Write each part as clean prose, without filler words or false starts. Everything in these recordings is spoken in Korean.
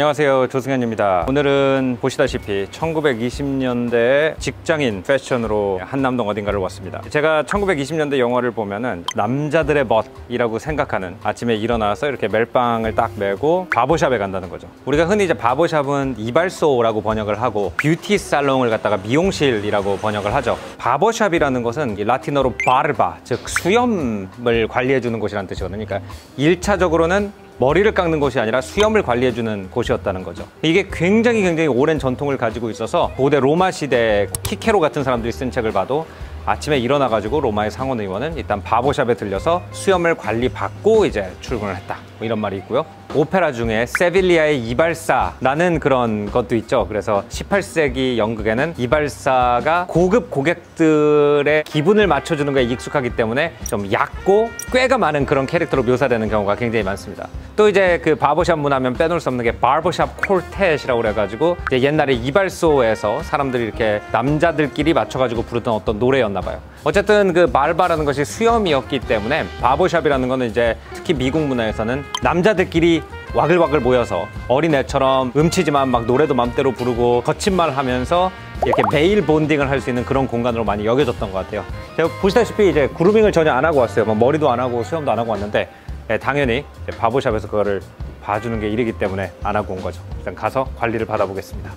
안녕하세요, 조승현입니다. 오늘은 보시다시피 1920년대 직장인 패션으로 한남동 어딘가를 왔습니다. 제가 1920년대 영화를 보면은 남자들의 멋이라고 생각하는, 아침에 일어나서 이렇게 멜빵을 딱 메고 바버샵에 간다는 거죠. 우리가 흔히 이제 바버샵은 이발소라고 번역을 하고 뷰티 살롱을 갖다가 미용실이라고 번역을 하죠. 바버샵이라는 것은 라틴어로 바르바, 즉 수염을 관리해 주는 곳이라는 뜻이거든요. 그러니까 1차적으로는 머리를 깎는 곳이 아니라 수염을 관리해주는 곳이었다는 거죠. 이게 굉장히 오랜 전통을 가지고 있어서 고대 로마 시대 키케로 같은 사람들이 쓴 책을 봐도 아침에 일어나가지고 로마의 상원 의원은 일단 바버샵에 들려서 수염을 관리받고 이제 출근을 했다, 뭐 이런 말이 있고요. 오페라 중에 세빌리아의 이발사라는 그런 것도 있죠. 그래서 18세기 연극에는 이발사가 고급 고객들의 기분을 맞춰주는 거에 익숙하기 때문에 좀 얕고 꾀가 많은 그런 캐릭터로 묘사되는 경우가 굉장히 많습니다. 또 이제 그 바버샵 문화면 빼놓을 수 없는 게 바버샵 콜텟이라고 그래가지고 이제 옛날에 이발소에서 사람들이 이렇게 남자들끼리 맞춰가지고 부르던 어떤 노래였나 봐요. 어쨌든 그 바르바라는 것이 수염이었기 때문에 바버샵이라는 거는 이제 특히 미국 문화에서는 남자들끼리 와글와글 모여서 어린애처럼 음치지만 막 노래도 맘대로 부르고 거친 말 하면서 이렇게 메일 본딩을 할 수 있는 그런 공간으로 많이 여겨졌던 것 같아요. 제가 보시다시피 이제 그루밍을 전혀 안 하고 왔어요. 뭐 머리도 안 하고 수염도 안 하고 왔는데 당연히 이제 바버샵에서 그거를 봐주는 게 일이기 때문에 안 하고 온 거죠. 일단 가서 관리를 받아보겠습니다.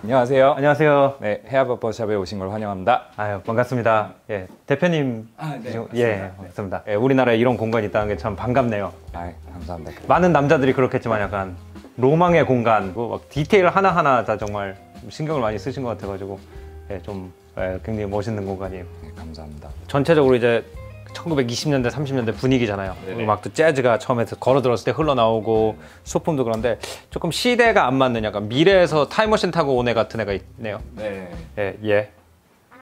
안녕하세요. 안녕하세요. 네, 헤어바버샵에 오신 걸 환영합니다. 아유, 반갑습니다. 예, 대표님. 네, 예, 반갑습니다. 예, 우리나라에 이런 공간이 있다는 게 참 반갑네요. 아, 감사합니다. 많은 남자들이 그렇겠지만 약간 로망의 공간고 막 디테일 하나하나 다 정말 신경을 많이 쓰신 것 같아가지고 좀 굉장히 멋있는 공간이에요. 네, 감사합니다. 전체적으로 이제 1920년대, 30년대 분위기잖아요. 네네. 음악도 재즈가 처음에 걸어 들었을 때 흘러나오고 소품도 그런데 조금 시대가 안 맞는 약간 미래에서 타임머신 타고 온 애 같은 애가 있네요. 네. 예.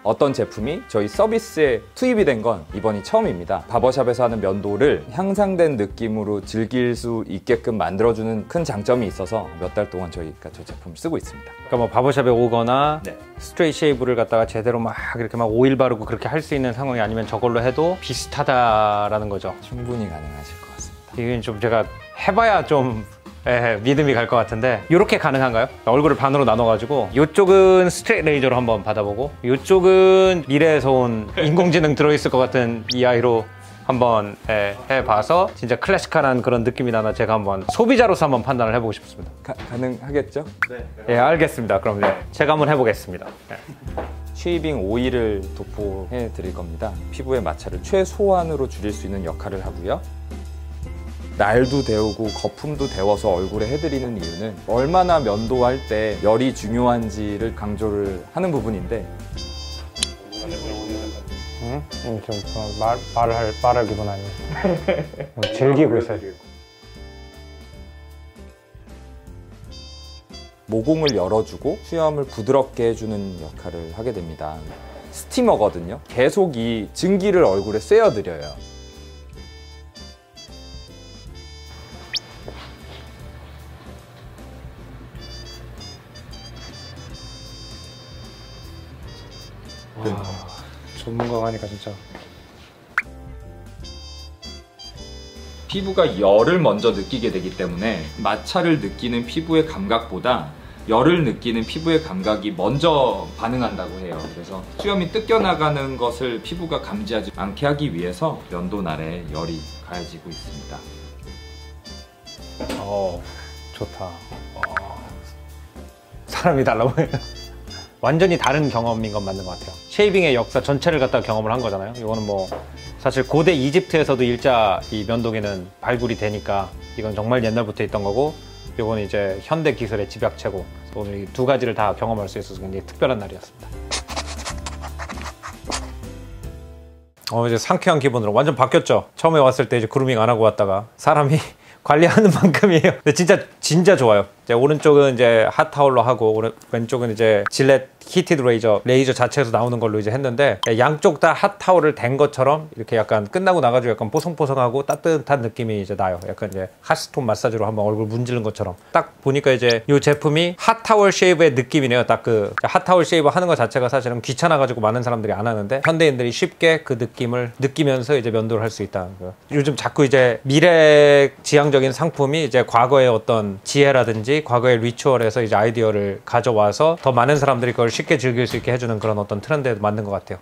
어떤 제품이 저희 서비스에 투입이 된 건 이번이 처음입니다. 바버샵에서 하는 면도를 향상된 느낌으로 즐길 수 있게끔 만들어주는 큰 장점이 있어서 몇 달 동안 저희가 저 제품을 쓰고 있습니다. 그러니까 뭐 바버샵에 오거나 네. 스트레이트 쉐이브를 갖다가 제대로 막 이렇게 막 오일 바르고 그렇게 할 수 있는 상황이 아니면 저걸로 해도 비슷하다라는 거죠. 충분히 가능하실 것 같습니다. 이건 좀 제가 해봐야 좀 믿음이 갈 것 같은데, 이렇게 가능한가요? 얼굴을 반으로 나눠가지고 이쪽은 스트레이트 레이저로 한번 받아보고 이쪽은 미래에서 온 인공지능 들어있을 것 같은 이 아이로 한번 해봐서 진짜 클래식한 그런 느낌이 나나 제가 한번 소비자로서 한번 판단을 해보고 싶습니다. 가능하겠죠? 네. 예, 알겠습니다. 그럼 제가 한번 해보겠습니다. 쉐이빙 오일을 도포해 드릴 겁니다. 피부의 마찰을 최소한으로 줄일 수 있는 역할을 하고요. 날도 데우고 거품도 데워서 얼굴에 해드리는 이유는 얼마나 면도할 때 열이 중요한지를 강조를 하는 부분인데, 좀 말할 기분 아니에요. 즐기고 있어요. 모공을 열어주고 수염을 부드럽게 해주는 역할을 하게 됩니다. 스티머거든요. 계속 이 증기를 얼굴에 쐬어드려요. 전문가가 하니까 진짜. 피부가 열을 먼저 느끼게 되기 때문에 마찰을 느끼는 피부의 감각보다 열을 느끼는 피부의 감각이 먼저 반응한다고 해요. 그래서 수염이 뜯겨나가는 것을 피부가 감지하지 않게 하기 위해서 면도날에 열이 가해지고 있습니다. 좋다. 사람이 달라 보여요. 완전히 다른 경험인 건 맞는 것 같아요. 쉐이빙의 역사 전체를 갖다가 경험을 한 거잖아요. 이거는 뭐 사실 고대 이집트에서도 일자 이 면도기는 발굴이 되니까 이건 정말 옛날부터 있던 거고, 이건 이제 현대 기술의 집약체고, 오늘 이 두 가지를 다 경험할 수 있어서 굉장히 특별한 날이었습니다. 이제 상쾌한 기분으로 완전 바뀌었죠. 처음에 왔을 때 이제 그루밍 안 하고 왔다가 사람이 관리하는 만큼이에요. 근데 진짜 좋아요. 이제 오른쪽은 이제 핫타올로 하고 왼쪽은 이제 질렛 히티드 레이저 자체에서 나오는 걸로 이제 했는데, 양쪽 다 핫타올을 댄 것처럼 이렇게 약간 끝나고 나가지고 약간 뽀송뽀송하고 따뜻한 느낌이 이제 나요. 약간 이제 핫스톤 마사지로 한번 얼굴 문지른 것처럼. 딱 보니까 이제 이 제품이 핫타월 쉐이브의 느낌이네요. 딱 그 핫타월 쉐이브 하는 것 자체가 사실은 귀찮아가지고 많은 사람들이 안 하는데, 현대인들이 쉽게 그 느낌을 느끼면서 이제 면도를 할 수 있다는 거예요. 요즘 자꾸 이제 미래 지향적인 상품이 이제 과거의 어떤 지혜라든지 과거의 리추얼에서 이제 아이디어를 가져와서 더 많은 사람들이 그걸 쉽게 즐길 수 있게 해주는 그런 어떤 트렌드에 맞는 것 같아요.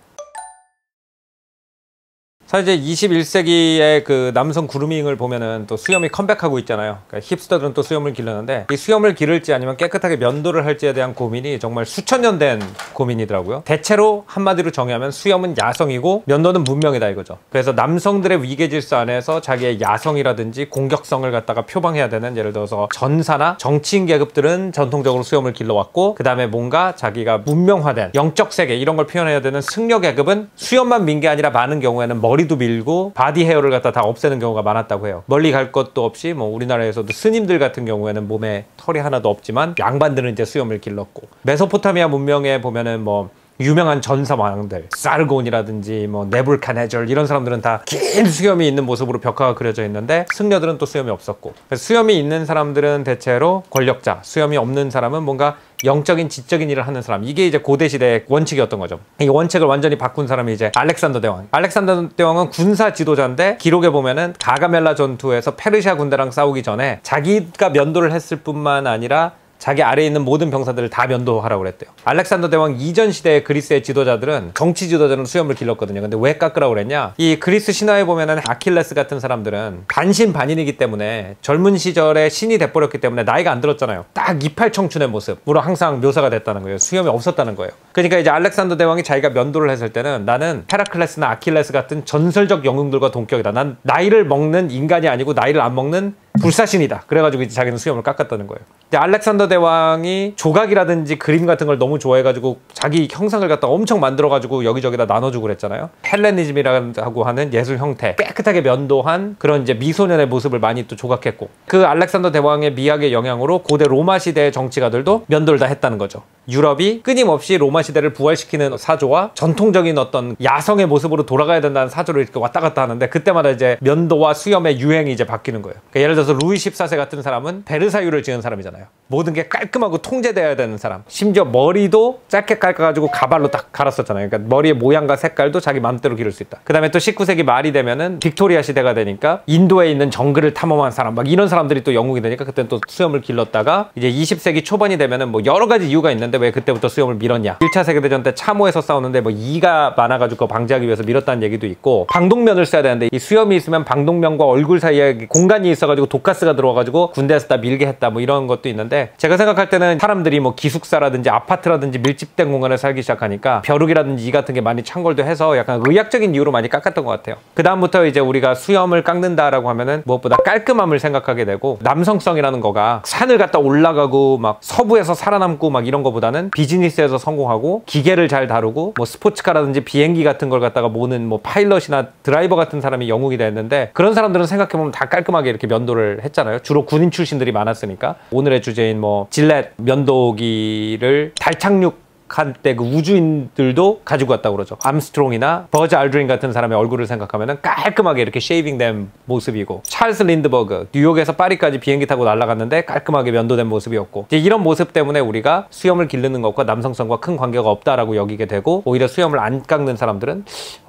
사실 이제 21세기의 그 남성 그루밍을 보면은 또 수염이 컴백하고 있잖아요. 그러니까 힙스터들은 또 수염을 기르는데, 이 수염을 기를지 아니면 깨끗하게 면도를 할지에 대한 고민이 정말 수천 년 된 고민이더라고요. 대체로 한마디로 정의하면 수염은 야성이고 면도는 문명이다 이거죠. 그래서 남성들의 위계 질서 안에서 자기의 야성이라든지 공격성을 갖다가 표방해야 되는, 예를 들어서 전사나 정치인 계급들은 전통적으로 수염을 길러왔고, 그 다음에 뭔가 자기가 문명화된 영적 세계 이런 걸 표현해야 되는 승려 계급은 수염만 민 게 아니라 많은 경우에는 머리도 밀고 바디 헤어를 갖다 다 없애는 경우가 많았다고 해요. 멀리 갈 것도 없이 뭐 우리나라에서도 스님들 같은 경우에는 몸에 털이 하나도 없지만 양반들은 이제 수염을 길렀고, 메소포타미아 문명에 보면은 뭐 유명한 전사왕들 사르곤이라든지 뭐 네불카네절 이런 사람들은 다 긴 수염이 있는 모습으로 벽화가 그려져 있는데, 승려들은 또 수염이 없었고, 수염이 있는 사람들은 대체로 권력자, 수염이 없는 사람은 뭔가 영적인 지적인 일을 하는 사람, 이게 이제 고대 시대의 원칙이었던 거죠. 이 원칙을 완전히 바꾼 사람이 이제 알렉산더 대왕. 알렉산더 대왕은 군사 지도자인데, 기록에 보면은 가가멜라 전투에서 페르시아 군대랑 싸우기 전에 자기가 면도를 했을 뿐만 아니라 자기 아래에 있는 모든 병사들을 다 면도하라고 그랬대요. 알렉산더 대왕 이전 시대의 그리스의 지도자들은, 정치 지도자들은 수염을 길렀거든요. 근데 왜 깎으라고 그랬냐? 이 그리스 신화에 보면은 아킬레스 같은 사람들은 반신반인이기 때문에, 젊은 시절에 신이 돼버렸기 때문에 나이가 안 들었잖아요. 딱 이팔 청춘의 모습으로 항상 묘사가 됐다는 거예요. 수염이 없었다는 거예요. 그러니까 이제 알렉산더 대왕이 자기가 면도를 했을 때는, 나는 헤라클레스나 아킬레스 같은 전설적 영웅들과 동격이다. 난 나이를 먹는 인간이 아니고 나이를 안 먹는 불사신이다. 그래가지고 이제 자기는 수염을 깎았다는 거예요. 근데 알렉산더 대왕이 조각이라든지 그림 같은 걸 너무 좋아해가지고 자기 형상을 갖다 엄청 만들어가지고 여기저기다 나눠주고 그랬잖아요. 헬레니즘이라고 하는 예술 형태, 깨끗하게 면도한 그런 이제 미소년의 모습을 많이 또 조각했고, 그 알렉산더 대왕의 미학의 영향으로 고대 로마 시대의 정치가들도 면도를 다 했다는 거죠. 유럽이 끊임없이 로마 시대를 부활시키는 사조와 전통적인 어떤 야성의 모습으로 돌아가야 된다는 사조를 이렇게 왔다 갔다 하는데, 그때마다 이제 면도와 수염의 유행이 이제 바뀌는 거예요. 그러니까 예를 들어서 루이 14세 같은 사람은 베르사유를 지은 사람이잖아요. 모든 게 깔끔하고 통제되어야 되는 사람. 심지어 머리도 짧게 깎아가지고 가발로 딱 갈았었잖아요. 그러니까 머리의 모양과 색깔도 자기 마음대로 기를 수 있다. 그 다음에 또 19세기 말이 되면은 빅토리아 시대가 되니까 인도에 있는 정글을 탐험한 사람, 막 이런 사람들이 또 영웅이 되니까 그때는 또 수염을 길렀다가, 이제 20세기 초반이 되면은 뭐 여러 가지 이유가 있는데 왜 그때부터 수염을 밀었냐? 1차 세계대전 때 참호에서 싸우는데 뭐 이가 많아가지고 그거 방지하기 위해서 밀었다는 얘기도 있고, 방독면을 써야 되는데 이 수염이 있으면 방독면과 얼굴 사이에 공간이 있어가지고 독가스가 들어와가지고 군대에서 다 밀게 했다, 뭐 이런 것도 있는데, 제가 생각할 때는 사람들이 뭐 기숙사라든지 아파트라든지 밀집된 공간에 살기 시작하니까 벼룩이라든지 이 같은 게 많이 창궐도 해서 약간 의학적인 이유로 많이 깎았던 것 같아요. 그 다음부터 이제 우리가 수염을 깎는다라고 하면은 무엇보다 깔끔함을 생각하게 되고, 남성성이라는 거가 산을 갖다 올라가고 막 서부에서 살아남고 막 이런 거보다는 비즈니스에서 성공하고 기계를 잘 다루고 뭐 스포츠카라든지 비행기 같은 걸 갖다가 모는 뭐 파일럿이나 드라이버 같은 사람이 영웅이 됐는데, 그런 사람들은 생각해보면 다 깔끔하게 이렇게 면도를 했잖아요. 주로 군인 출신들이 많았으니까. 오늘의 주제인 뭐 질렛 면도기를 달 착륙 한때 그 우주인들도 가지고 왔다고 그러죠. 암스트롱이나 버즈 알드린 같은 사람의 얼굴을 생각하면 깔끔하게 이렇게 쉐이빙된 모습이고, 찰스 린드버그 뉴욕에서 파리까지 비행기 타고 날아갔는데 깔끔하게 면도된 모습이었고, 이제 이런 모습 때문에 우리가 수염을 기르는 것과 남성성과 큰 관계가 없다라고 여기게 되고, 오히려 수염을 안 깎는 사람들은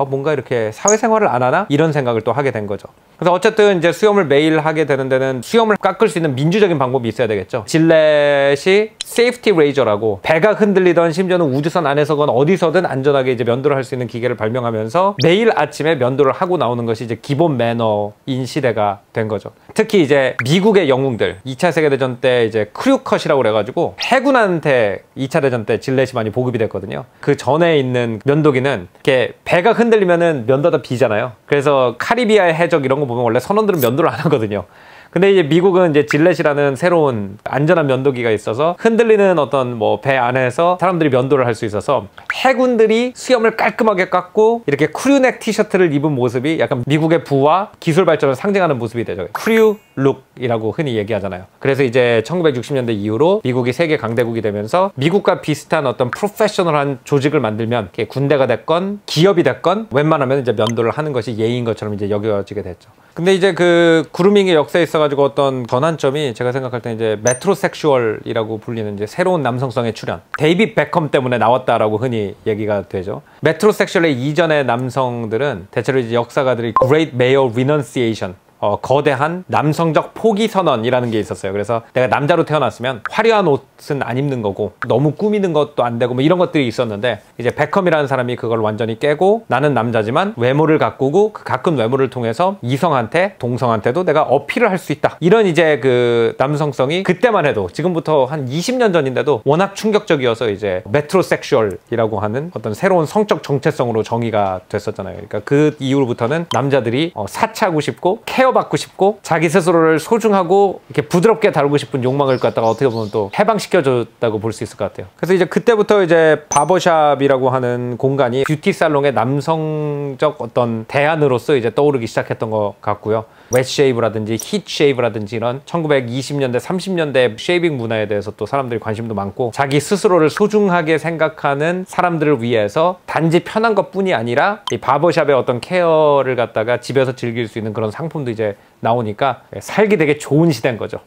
뭔가 이렇게 사회생활을 안 하나? 이런 생각을 또 하게 된 거죠. 그래서 어쨌든 이제 수염을 매일 하게 되는 데는 수염을 깎을 수 있는 민주적인 방법이 있어야 되겠죠. 질렛이 세이프티 레이저라고, 배가 흔들리던 심지어는 우주선 안에서건 어디서든 안전하게 이제 면도를 할 수 있는 기계를 발명하면서 매일 아침에 면도를 하고 나오는 것이 이제 기본 매너인 시대가 된 거죠. 특히 이제 미국의 영웅들, 2차 세계대전 때 이제 크루컷이라고 그래가지고 해군한테 2차 대전 때 질렛이 많이 보급이 됐거든요. 그 전에 있는 면도기는 이렇게 배가 흔들리면은 면도다 비잖아요. 그래서 카리비아의 해적 이런 거 보면 원래 선원들은 면도를 안 하거든요. 근데 이제 미국은 이제 질렛이라는 새로운 안전한 면도기가 있어서 흔들리는 어떤 뭐 배 안에서 사람들이 면도를 할 수 있어서 해군들이 수염을 깔끔하게 깎고 이렇게 크류넥 티셔츠를 입은 모습이 약간 미국의 부와 기술 발전을 상징하는 모습이 되죠. 크류 룩이라고 흔히 얘기하잖아요. 그래서 이제 1960년대 이후로 미국이 세계 강대국이 되면서 미국과 비슷한 어떤 프로페셔널한 조직을 만들면 군대가 됐건 기업이 됐건 웬만하면 이제 면도를 하는 것이 예의인 것처럼 이제 여겨지게 됐죠. 근데 이제 그 그루밍의 역사에 있어가지고 어떤 전환점이 제가 생각할 때 이제 메트로섹슈얼이라고 불리는 이제 새로운 남성성의 출현. 데이빗 베컴 때문에 나왔다라고 흔히 얘기가 되죠. 메트로섹슈얼의 이전의 남성들은 대체로 이제 역사가들이 Great Male Renunciation, 거대한 남성적 포기 선언이라는 게 있었어요. 그래서 내가 남자로 태어났으면 화려한 옷은 안 입는 거고 너무 꾸미는 것도 안 되고 뭐 이런 것들이 있었는데, 이제 베컴이라는 사람이 그걸 완전히 깨고 나는 남자지만 외모를 가꾸고 그 가꾼 외모를 통해서 이성한테 동성한테도 내가 어필을 할 수 있다, 이런 이제 그 남성성이 그때만 해도 지금부터 한 20년 전인데도 워낙 충격적이어서 이제 메트로섹슈얼이라고 하는 어떤 새로운 성적 정체성으로 정의가 됐었잖아요. 그러니까 그 이후부터는 남자들이 사치하고 싶고 케어받고 싶고 자기 스스로를 소중하고 이렇게 부드럽게 다루고 싶은 욕망을 갖다가 어떻게 보면 또 해방시켜줬다고 볼 수 있을 것 같아요. 그래서 이제 그때부터 이제 바버샵이라고 하는 공간이 뷰티 살롱의 남성적 어떤 대안으로서 이제 떠오르기 시작했던 것 같고요. 웨시쉐이브라든지 힛쉐이브라든지 이런 1920년대 30년대 쉐이빙 문화에 대해서 또 사람들이 관심도 많고, 자기 스스로를 소중하게 생각하는 사람들을 위해서 단지 편한 것뿐이 아니라 이 바버샵의 어떤 케어를 갖다가 집에서 즐길 수 있는 그런 상품도 이제 나오니까 살기 되게 좋은 시대인 거죠.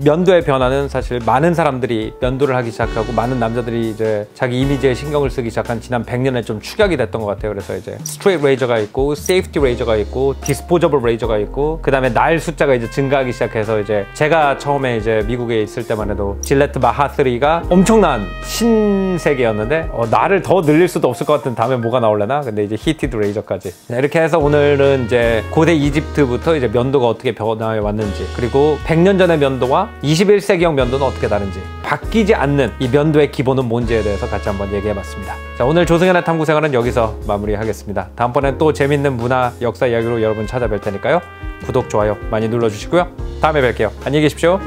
면도의 변화는 사실 많은 사람들이 면도를 하기 시작하고 많은 남자들이 이제 자기 이미지에 신경을 쓰기 시작한 지난 100년에 좀 축약이 됐던 것 같아요. 그래서 이제 스트레이트 레이저가 있고 세이프티 레이저가 있고 디스포저블 레이저가 있고, 그 다음에 날 숫자가 이제 증가하기 시작해서 이제 제가 처음에 이제 미국에 있을 때만 해도 질레트 마하 3가 엄청난 신세계였는데 날을 더 늘릴 수도 없을 것 같은 다음에 뭐가 나올려나? 근데 이제 히티드 레이저까지. 이렇게 해서 오늘은 이제 고대 이집트부터 이제 면도가 어떻게 변화해 왔는지, 그리고 100년 전의 면도와 21세기형 면도는 어떻게 다른지, 바뀌지 않는 이 면도의 기본은 뭔지에 대해서 같이 한번 얘기해봤습니다. 자, 오늘 조승현의 탐구생활은 여기서 마무리하겠습니다. 다음번엔 또 재밌는 문화, 역사 이야기로 여러분 찾아뵐 테니까요. 구독, 좋아요 많이 눌러주시고요. 다음에 뵐게요. 안녕히 계십시오.